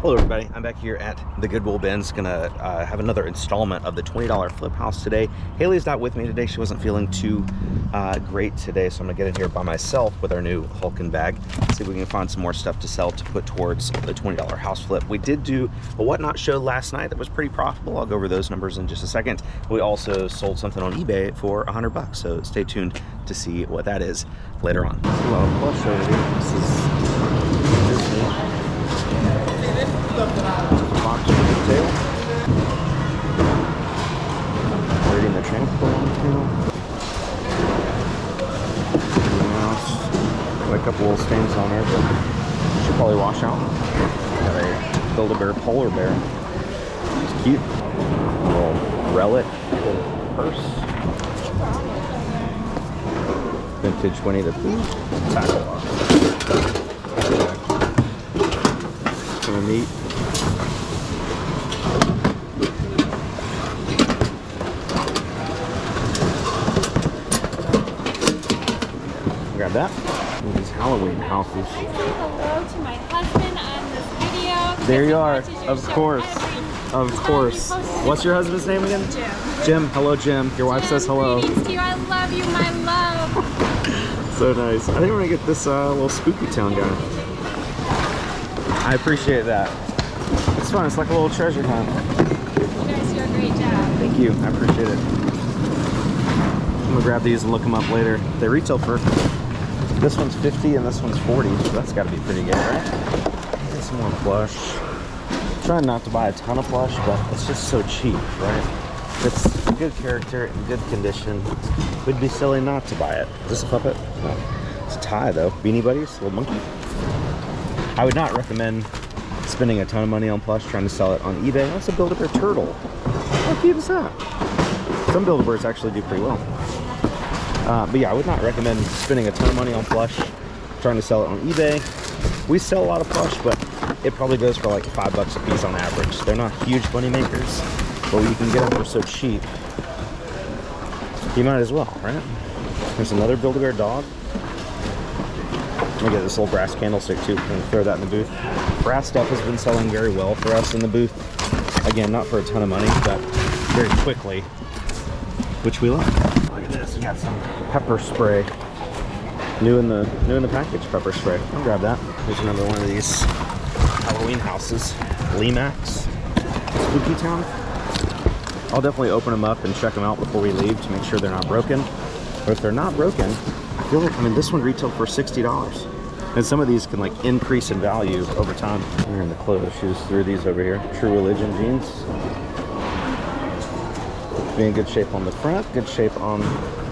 Hello everybody, I'm back here at the Goodwill bins. Gonna have another installment of the $20 flip house today. Haley's not with me today. She wasn't feeling too great today, so I'm gonna get in here by myself with our new Hulkin bag. See if we can find some more stuff to sell to put towards the $20 house flip. We did do a whatnot show last night that was pretty profitable. I'll go over those numbers in just a second. We also sold something on eBay for $100, so stay tuned to see what that is later on. There's a lot of plush over here. This is Disney. Box with the tail. Reading the transport on the tail. Got a couple little stains on her, but should probably wash out. Got a Build-A-Bear polar bear. It's cute. A little relic, little purse. Vintage Winnie the Pooh. Tackle box. Kind of neat. Grab that. These Halloween houses. Say hello to my husband on this video. There you are. Of course. Of course. What's your husband's name again? Jim. Jim. Hello, Jim. Your wife says hello. Greetings to you. I love you, my love. So nice. I think we're gonna get this little spooky town guy. I appreciate that. It's fun. It's like a little treasure hunt. You guys do a great job. Thank you. I appreciate it. I'm gonna grab these and look them up later. They retail for, this one's 50 and this one's 40, so that's gotta be pretty good, right? Get some more plush. I'm trying not to buy a ton of plush, but it's just so cheap, right? It's good character and good condition. Would be silly not to buy it. Is this a puppet? No. It's a tie though. Beanie Buddies, little monkey. I would not recommend spending a ton of money on plush trying to sell it on eBay. That's a Build-A-Bear turtle. How cute is that? Some Build-A-Bears actually do pretty well. But yeah, I would not recommend spending a ton of money on plush trying to sell it on eBay. We sell a lot of plush, but it probably goes for like $5 a piece on average. They're not huge money makers, but you can get them for so cheap. You might as well, right? There's another Build-A-Bear dog. I'm gonna get this little brass candlestick too. I'm gonna throw that in the booth. Brass stuff has been selling very well for us in the booth. Again, not for a ton of money, but very quickly, which we love. Look at this, we got some pepper spray. New in the package, pepper spray. I'll grab that. Here's another one of these Halloween houses. Limax, Spooky Town. I'll definitely open them up and check them out before we leave to make sure they're not broken. But if they're not broken, I feel like, I mean, this one retailed for $60. And some of these can like increase in value over time. We're in the clothes shoes through these over here. True Religion jeans. Be in good shape on the front, good shape on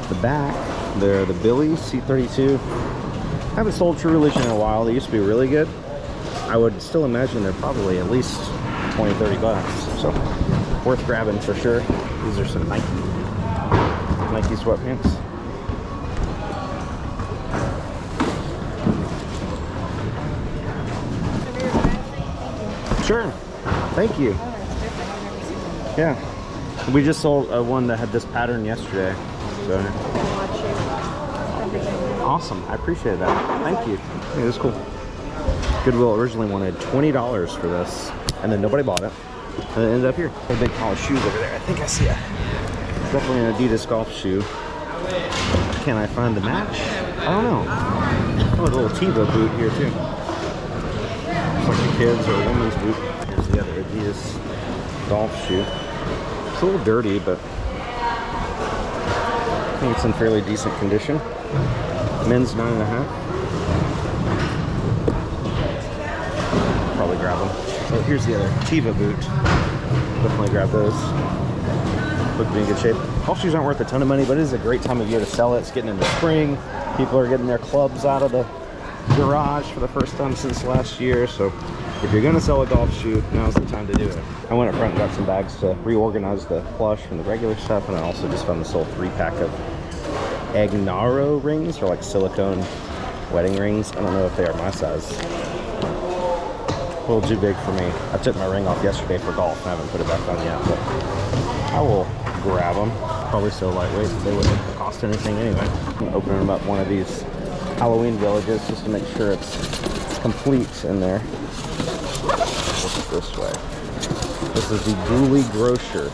the back. They're the Billy C32. I haven't sold True Religion in a while. They used to be really good. I would still imagine they're probably at least 20, 30 bucks. So worth grabbing for sure. These are some Nike sweatpants. Sure. Thank you. Yeah. We just sold one that had this pattern yesterday. So. Awesome. I appreciate that. Thank you. Yeah, this is cool. Goodwill originally wanted $20 for this, and then nobody bought it. And it ended up here. A big pile of shoes over there. I think I see it. It's definitely an Adidas golf shoe. Can I find the match? I don't know. Oh, a little Teva boot here too. Looks like a kid's or a woman's boot. Here's the other Adidas golf shoe. It's a little dirty, but I think it's in fairly decent condition. Men's 9.5. Probably grab them. Oh, here's the other Teva boot. Definitely grab those. Look to be in good shape. Golf shoes aren't worth a ton of money, but it is a great time of year to sell it. It's getting into spring. People are getting their clubs out of the garage for the first time since last year. So if you're gonna sell a golf shoe, now's the time to do it. I went up front and got some bags to reorganize the plush from the regular stuff, and I also just found this little 3-pack of Agnaro rings, or like silicone wedding rings. I don't know if they are my size. A little too big for me. I took my ring off yesterday for golf and I haven't put it back on yet, but I will grab them. Probably so lightweight that they wouldn't cost anything anyway. I'm opening them up one of these Halloween villages just to make sure it's complete in there. this way. This is the Goodwill grocer.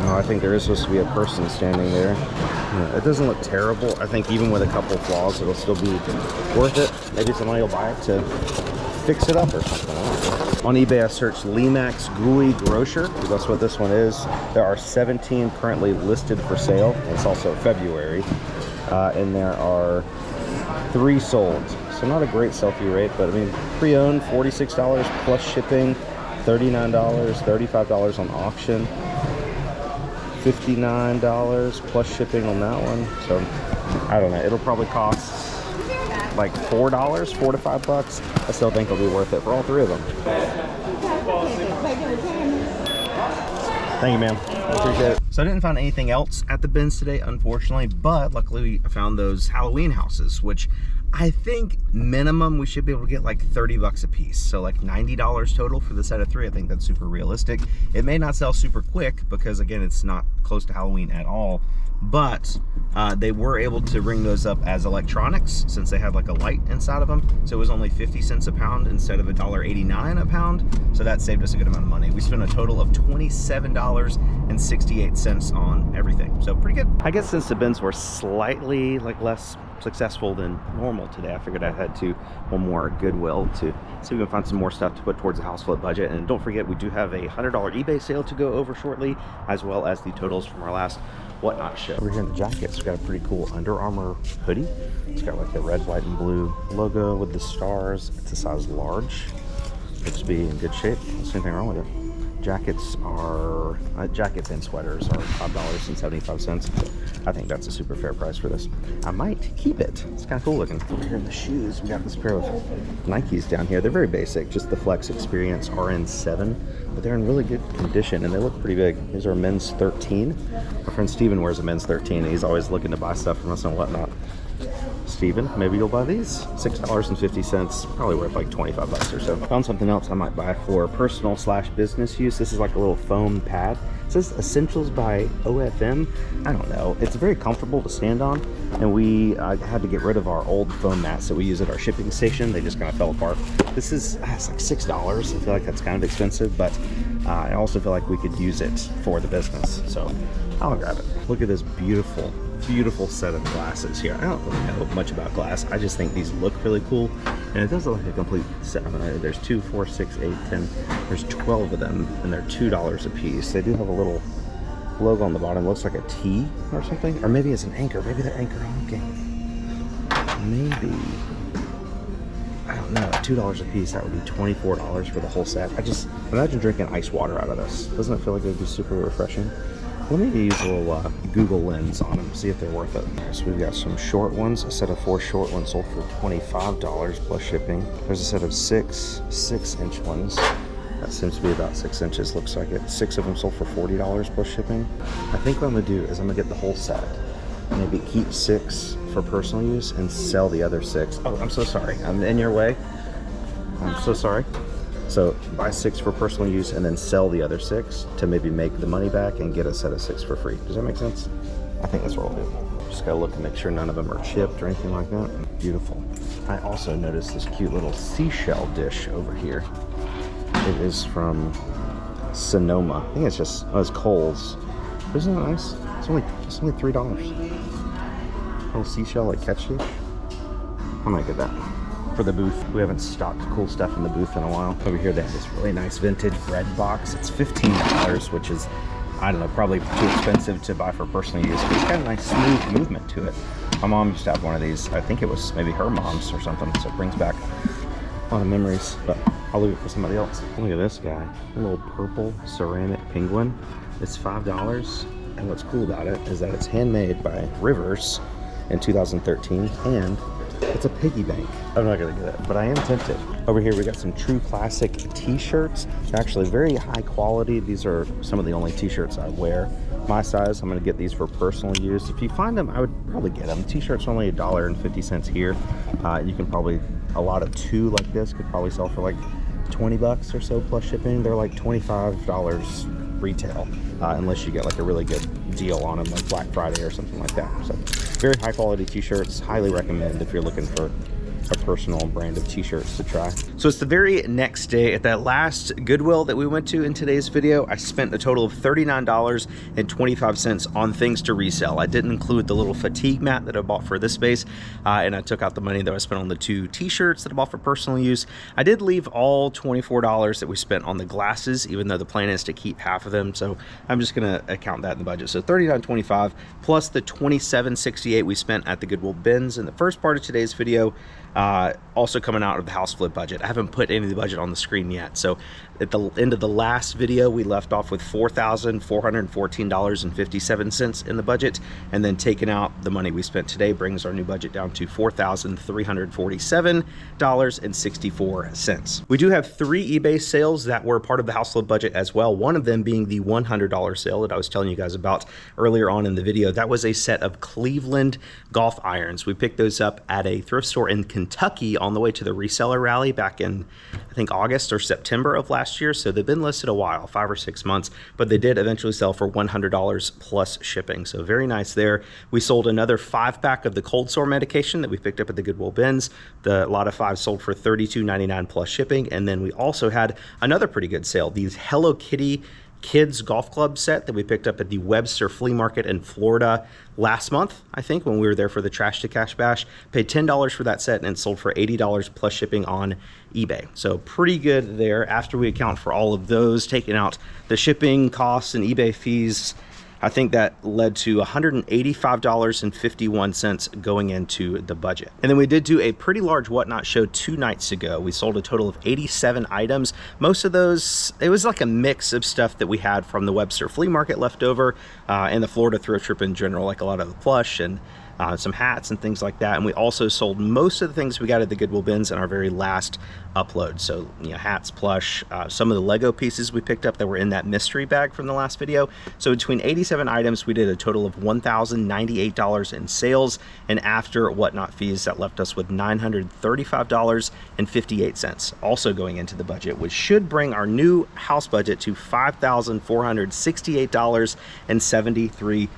Oh, I think there is supposed to be a person standing there. Yeah, it doesn't look terrible. I think even with a couple flaws, it'll still be worth it. Maybe somebody will buy it to fix it up or something. On eBay, I searched Limax Goodwill grocer, because that's what this one is. There are 17 currently listed for sale. It's also February. And there are 3 sold. So not a great sell-through rate, but I mean, pre-owned, $46 plus shipping, $39, $35 on auction, $59 plus shipping on that one. So I don't know, it'll probably cost like $4, $4 to $5. I still think it'll be worth it for all 3 of them. Thank you, ma'am. Appreciate it. So I didn't find anything else at the bins today, unfortunately, but luckily I found those Halloween houses, which I think minimum we should be able to get like 30 bucks a piece. So like $90 total for the set of 3. I think that's super realistic. It may not sell super quick because again, it's not close to Halloween at all, but they were able to ring those up as electronics since they had like a light inside of them. So it was only 50 cents a pound instead of $1.89 a pound. So that saved us a good amount of money. We spent a total of $27.68 on everything. So pretty good. I guess since the bins were slightly like less successful than normal today, I figured I had to one more Goodwill to see if we can find some more stuff to put towards the house flip budget. And don't forget, we do have a $100 eBay sale to go over shortly, as well as the totals from our last Whatnot show. Over here in the jackets, we've got a pretty cool Under Armour hoodie. It's got like the red, white, and blue logo with the stars. It's a size large. Looks to be in good shape. Don't see anything wrong with it. Jackets are jackets and sweaters are $5.75. I think that's a super fair price for this. I might keep it. It's kind of cool looking. Over here in the shoes, we got this pair of Nikes down here. They're very basic, just the Flex Experience RN7, but they're in really good condition and they look pretty big. These are men's 13. My friend Steven wears a men's 13 and he's always looking to buy stuff from us and whatnot. Steven, maybe you'll buy these. $6.50, probably worth like 25 bucks or so. Found something else I might buy for personal / business use. This is like a little foam pad. It says Essentials by OFM. I don't know. It's very comfortable to stand on, and we had to get rid of our old foam mats that we use at our shipping station. They just kind of fell apart. This is it's like $6. I feel like that's kind of expensive, but I also feel like we could use it for the business, so I'll grab it. Look at this beautiful set of glasses here. I don't really know much about glass. I just think these look really cool, and it does look like a complete set. I mean, there's 2, 4, 6, 8, 10. There's 12 of them, and they're $2 a piece. They do have a little logo on the bottom. Looks like a T or something, or maybe it's an anchor. Maybe they're anchor honking. Maybe. I don't know. $2 a piece. That would be $24 for the whole set. I just imagine drinking ice water out of this. Doesn't it feel like it would be super refreshing? Let me use a little Google Lens on them, see if they're worth it. So we've got some short ones. A set of 4 short ones sold for $25 plus shipping. There's a set of 6 6-inch ones. That seems to be about 6 inches, looks like it. 6 of them sold for $40 plus shipping. I think what I'm gonna do is I'm gonna get the whole set. Maybe keep 6 for personal use and sell the other 6. Oh, I'm so sorry. I'm in your way. I'm so sorry. So buy 6 for personal use and then sell the other 6 to maybe make the money back and get a set of 6 for free. Does that make sense? I think that's what we'll do. Just gotta look and make sure none of them are chipped or anything like that. Beautiful. I also noticed this cute little seashell dish over here. It is from Sonoma. I think it's just, oh, it's Kohl's. Isn't that nice? It's only $3. Little seashell like catch dish. I might get that. For the booth. We haven't stocked cool stuff in the booth in a while. Over here they have this really nice vintage bread box. It's $15, which is, I don't know, probably too expensive to buy for personal use, but it's got a nice smooth movement to it. My mom used to have one of these. I think it was maybe her mom's or something, so it brings back a lot of memories, but I'll leave it for somebody else. Look at this guy, a little purple ceramic penguin. It's $5, and what's cool about it is that it's handmade by Rivers in 2013, and it's a piggy bank. I'm not gonna get it, but I am tempted. Over here we got some true classic t-shirts. They're actually very high quality. These are some of the only t-shirts I wear. My size, I'm gonna get these for personal use. If you find them, I would probably get them. T-shirts are only $1.50 here. You can probably, a lot of 2 like this could probably sell for like 20 bucks or so plus shipping. They're like $25 retail, unless you get like a really good deal on them, like Black Friday or something like that. So very high quality t-shirts, highly recommend if you're looking for a personal brand of t-shirts to try. So it's the very next day at that last Goodwill that we went to in today's video. I spent a total of $39.25 on things to resell. I didn't include the little fatigue mat that I bought for this space, and I took out the money that I spent on the 2 t-shirts that I bought for personal use. I did leave all $24 that we spent on the glasses, even though the plan is to keep half of them, so I'm just gonna account that in the budget. So $39.25 plus the $27.68 we spent at the Goodwill bins in the first part of today's video, also coming out of the house flip budget. I haven't put any of the budget on the screen yet. So at the end of the last video, we left off with $4,414.57 in the budget, and then taking out the money we spent today brings our new budget down to $4,347.64. We do have 3 eBay sales that were part of the house flip budget as well. One of them being the $100 sale that I was telling you guys about earlier on in the video. That was a set of Cleveland golf irons. We picked those up at a thrift store in Kentucky on the way to the reseller rally back in, I think, August or September of last year. So they've been listed a while, 5 or 6 months, but they did eventually sell for $100 plus shipping. So very nice there. We sold another 5-pack of the cold sore medication that we picked up at the Goodwill bins. The lot of 5 sold for $32.99 plus shipping. And then we also had another pretty good sale, these Hello Kitty kids golf club set that we picked up at the Webster Flea Market in Florida last month, I think, when we were there for the Trash to Cash Bash. Paid $10 for that set and it sold for $80 plus shipping on eBay. So pretty good there. After we account for all of those, taking out the shipping costs and eBay fees, I think that led to $185.51 going into the budget. And then we did do a pretty large Whatnot show 2 nights ago. We sold a total of 87 items. Most of those, it was like a mix of stuff that we had from the Webster Flea Market left over and the Florida thrift trip in general, like a lot of the plush and some hats and things like that. And we also sold most of the things we got at the Goodwill bins in our very last upload. So, you know, hats, plush, some of the Lego pieces we picked up that were in that mystery bag from the last video. So between 87 items, we did a total of $1,098 in sales. And after Whatnot fees, that left us with $935.58 also going into the budget, which should bring our new house budget to $5,468.73.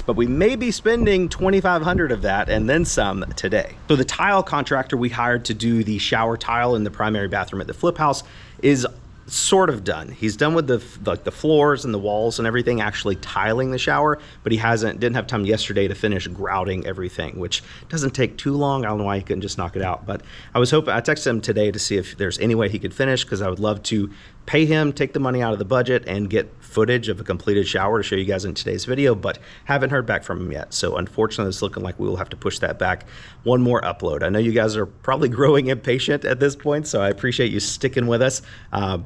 But we may be spending $2,500 of that and then some today. So the tile contractor we hired to do the shower tile in the primary bathroom at the flip house is sort of done. He's done with the floors and the walls and everything, actually tiling the shower, but he didn't have time yesterday to finish grouting everything, which doesn't take too long. I don't know why he couldn't just knock it out, but I texted him today to see if there's any way he could finish, because I would love to pay him, take the money out of the budget, and get footage of a completed shower to show you guys in today's video, but haven't heard back from him yet. So unfortunately, it's looking like we will have to push that back one more upload. I know you guys are probably growing impatient at this point, so I appreciate you sticking with us.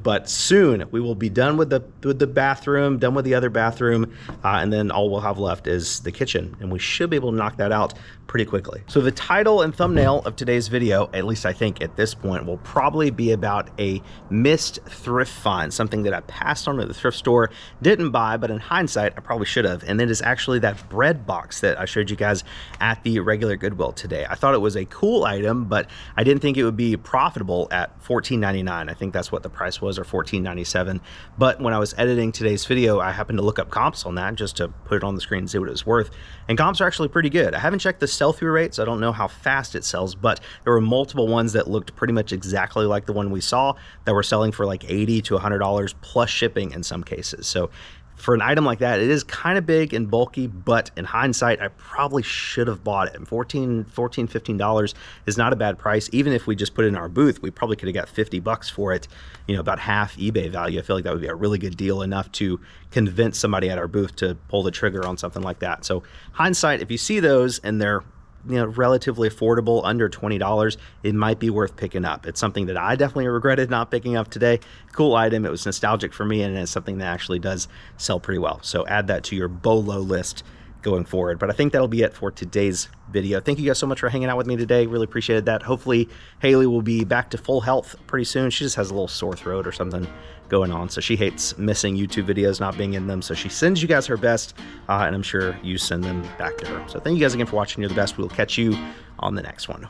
But soon we will be done with the bathroom, done with the other bathroom, and then all we'll have left is the kitchen, and we should be able to knock that out pretty quickly. So the title and thumbnail of today's video, at least I think at this point, will probably be about a missed thrift find, something that I passed on at the thrift store, didn't buy, but in hindsight, I probably should have. And it is actually that bread box that I showed you guys at the regular Goodwill today. I thought it was a cool item, but I didn't think it would be profitable at $14.99. I think that's what the price was, or $14.97. But when I was editing today's video, I happened to look up comps on that just to put it on the screen and see what it was worth. And comps are actually pretty good. I haven't checked the sell-through rates. I don't know how fast it sells, but there were multiple ones that looked pretty much exactly like the one we saw that were selling for like $80 to $100 plus shipping in some cases. So for an item like that, it is kind of big and bulky, but in hindsight, I probably should have bought it. And $15 is not a bad price. Even if we just put it in our booth, we probably could have got $50 for it, you know, about half eBay value. I feel like that would be a really good deal, enough to convince somebody at our booth to pull the trigger on something like that. So hindsight, if you see those and they're, you know, relatively affordable, under $20, it might be worth picking up. It's something that I definitely regretted not picking up today. Cool item. It was nostalgic for me, and it's something that actually does sell pretty well. So add that to your BOLO list going forward. But I think that'll be it for today's video. Thank you guys so much for hanging out with me today. Really appreciated that. Hopefully Haley will be back to full health pretty soon. She just has a little sore throat or something going on, so she hates missing YouTube videos, not being in them. So she sends you guys her best, and I'm sure you send them back to her. So thank you guys again for watching. You're the best. We'll catch you on the next one.